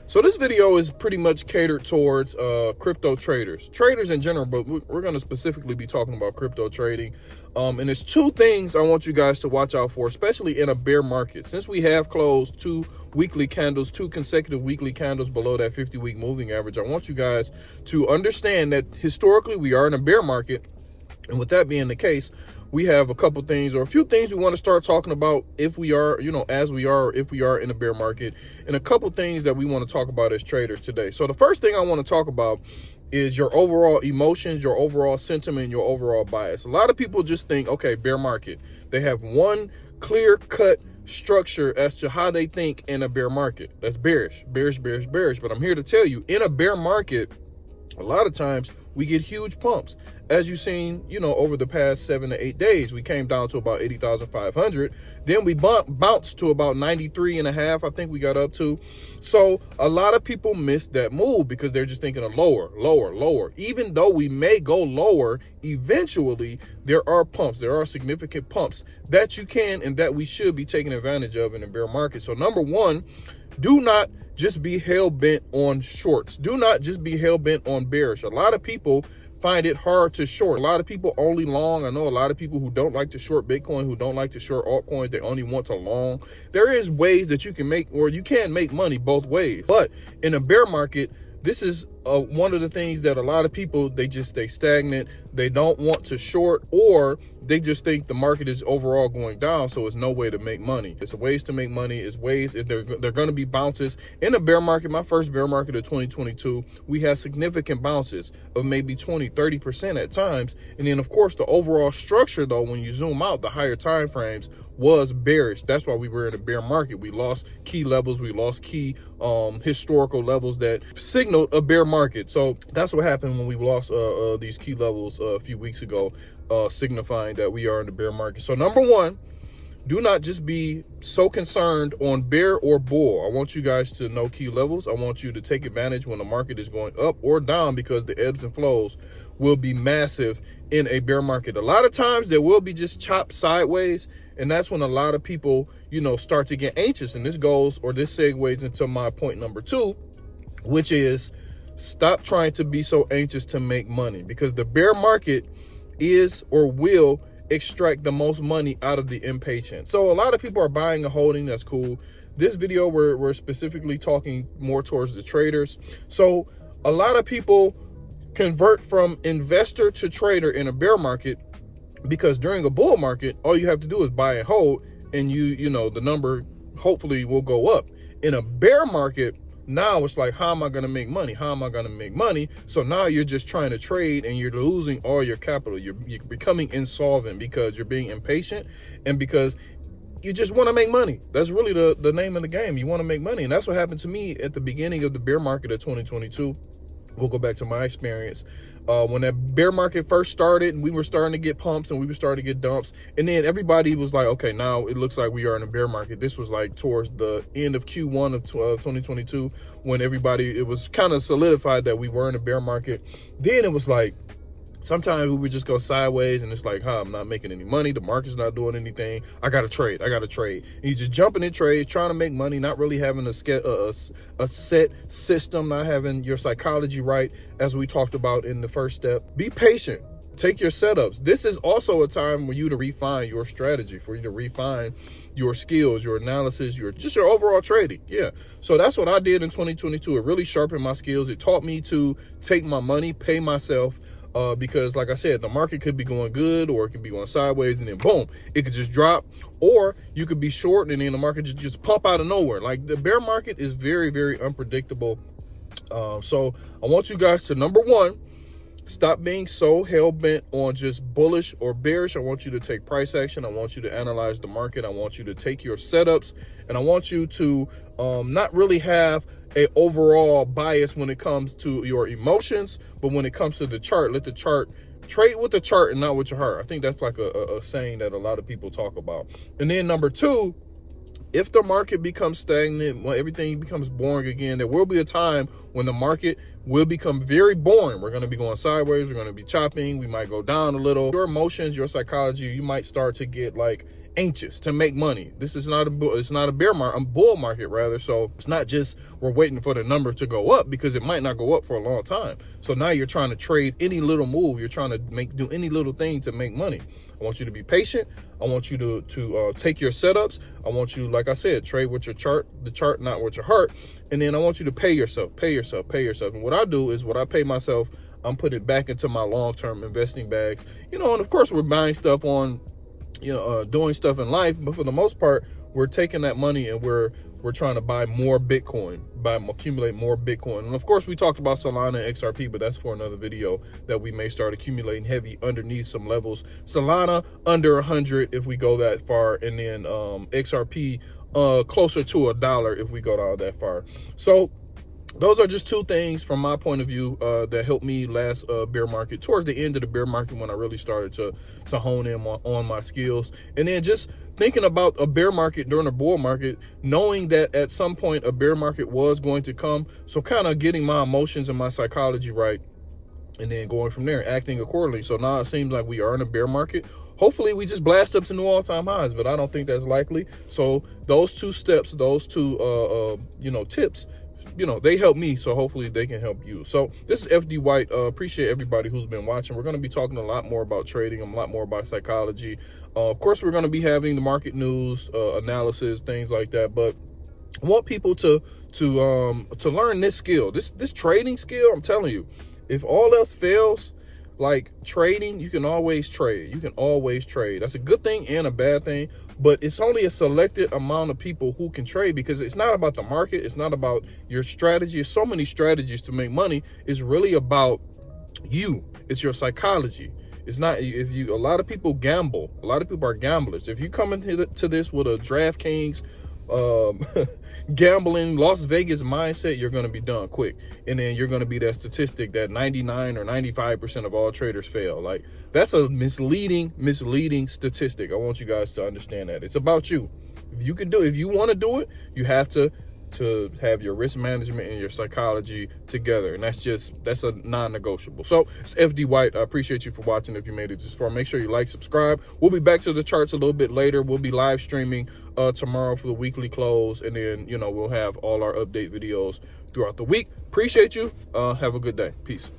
So this video is pretty much catered towards crypto traders in general, but we're going to specifically be talking about crypto trading. And there's two things I want you guys to watch out for, especially in a bear market. Since we have closed two consecutive weekly candles below that 50-week moving average, I want you guys to understand that historically we are in a bear market. And with that being the case, we have a couple things or a few things we want to start talking about if we are, if we are in a bear market, and a couple things that we want to talk about as traders today. So the first thing I want to talk about is your overall emotions, your overall sentiment, your overall bias. A lot of people just think, okay, bear market. They have one clear-cut structure as to how they think in a bear market. That's bearish, bearish, bearish, bearish. But I'm here to tell you, in a bear market, a lot of times we get huge pumps. As you've seen, over the past 7 to 8 days, we came down to about 80,500. Then we bounced to about 93.5, I think we got up to. So a lot of people miss that move because they're just thinking of lower, lower, lower. Even though we may go lower, eventually there are pumps. There are significant pumps that you can and that we should be taking advantage of in a bear market. So number one, do not just be hell-bent on shorts. Do not just be hell-bent on bearish. A lot of people find it hard to short. A lot of people only long. I know a lot of people who don't like to short Bitcoin, who don't like to short altcoins. They only want to long. There is ways that you can make, or you can make money both ways. But in a bear market, this is one of the things that a lot of people, they just stay stagnant. They don't want to short, or they just think the market is overall going down, so it's no way to make money. It's ways to make money. It's ways, if they're going to be bounces. In a bear market, my first bear market of 2022, we had significant bounces of maybe 20-30% at times. And then, of course, the overall structure, though, when you zoom out, the higher time frames was bearish. That's why we were in a bear market. We lost key levels. We lost key historical levels that signaled a bear market. So that's what happened when we lost these key levels a few weeks ago, signifying that we are in the bear market. So number one, do not just be so concerned on bear or bull. I want you guys to know key levels. I want you to take advantage when the market is going up or down, because the ebbs and flows will be massive in a bear market. A lot of times there will be just chopped sideways, and that's when a lot of people, start to get anxious. And this segues into my point number two, which is stop trying to be so anxious to make money, because the bear market is or will extract the most money out of the impatient. So a lot of people are buying and holding. That's cool. This video, we're specifically talking more towards the traders. So a lot of people convert from investor to trader in a bear market, because during a bull market, all you have to do is buy and hold, and the number hopefully will go up. In a bear market, now it's like, how am I going to make money? How am I going to make money? So now you're just trying to trade and you're losing all your capital. You're becoming insolvent because you're being impatient and because you just want to make money. That's really the name of the game. You want to make money. And that's what happened to me at the beginning of the bear market of 2022. We'll go back to my experience. When that bear market first started, and we were starting to get pumps and we were starting to get dumps, and then everybody was like, okay, now it looks like we are in a bear market. This was like towards the end of Q1 of 2022, when it was kind of solidified that we were in a bear market. Then it was like, sometimes we would just go sideways and it's like, I'm not making any money. The market's not doing anything. I got to trade. And you just jumping in trades, trying to make money, not really having a set system, not having your psychology right, as we talked about in the first step. Be patient. Take your setups. This is also a time for you to refine your strategy, for you to refine your skills, your analysis, your overall trading. Yeah. So that's what I did in 2022. It really sharpened my skills. It taught me to take my money, pay myself, because like I said, the market could be going good or it could be going sideways, and then boom, it could just drop, or you could be short and then the market just pump out of nowhere. Like, the bear market is very, very unpredictable. So I want you guys to, number one, stop being so hell-bent on just bullish or bearish. I want you to take price action. I want you to analyze the market. I want you to take your setups, and I want you to not really have a overall bias when it comes to your emotions, but when it comes to the chart, let the chart trade with the chart and not with your heart. I think that's like a saying that a lot of people talk about. And then number two, if the market becomes stagnant, when everything becomes boring again, there will be a time when the market will become very boring. We're going to be going sideways. We're going to be chopping. We might go down a little. Your emotions, your psychology, you might start to get like anxious to make money. This is not a bear market, a bull market rather. So it's not just we're waiting for the number to go up, because it might not go up for a long time. So now you're trying to trade any little move. You're trying to do any little thing to make money. I want you to be patient. I want you to take your setups. I want you, like I said, trade with your the chart, not with your heart. And then I want you to pay yourself. And what I do is, what I pay myself, I'm putting it back into my long-term investing bags. And of course we're buying stuff on, doing stuff in life, but for the most part, we're taking that money and we're trying to buy more Bitcoin, accumulate more Bitcoin. And of course, we talked about Solana and XRP, but that's for another video, that we may start accumulating heavy underneath some levels. Solana under 100 if we go that far, and then XRP closer to $1 if we go down that far. So those are just two things from my point of view that helped me last bear market, towards the end of the bear market, when I really started to hone in on my skills. And then just thinking about a bear market during a bull market, knowing that at some point a bear market was going to come. So kind of getting my emotions and my psychology right, and then going from there, acting accordingly. So now it seems like we are in a bear market. Hopefully we just blast up to new all-time highs, but I don't think that's likely. So those two steps, those two tips, they help me, so hopefully they can help you. So this is FD White. Appreciate everybody who's been watching. We're going to be talking a lot more about trading, a lot more about psychology. Of course, we're going to be having the market news, analysis, things like that. But I want people to learn this skill, this trading skill. I'm telling you, if all else fails, like trading, you can always trade. That's a good thing and a bad thing, but it's only a selected amount of people who can trade, because it's not about the market. It's not about your strategy. There's so many strategies to make money. It's really about you. It's your psychology. It's not, a lot of people gamble. A lot of people are gamblers. If you come into this with a DraftKings, gambling Las Vegas mindset, you're going to be done quick. And then you're going to be that statistic that 99 or 95% of all traders fail. Like, that's a misleading statistic. I want you guys to understand that. It's about you. If you want to do it, you have to have your risk management and your psychology together, and that's a non-negotiable. So it's FD White. I appreciate you for watching. If you made it this far, make sure you like, subscribe. We'll be back to the charts a little bit later. We'll be live streaming tomorrow for the weekly close, and then we'll have all our update videos throughout the week. Appreciate you. Have a good day. Peace.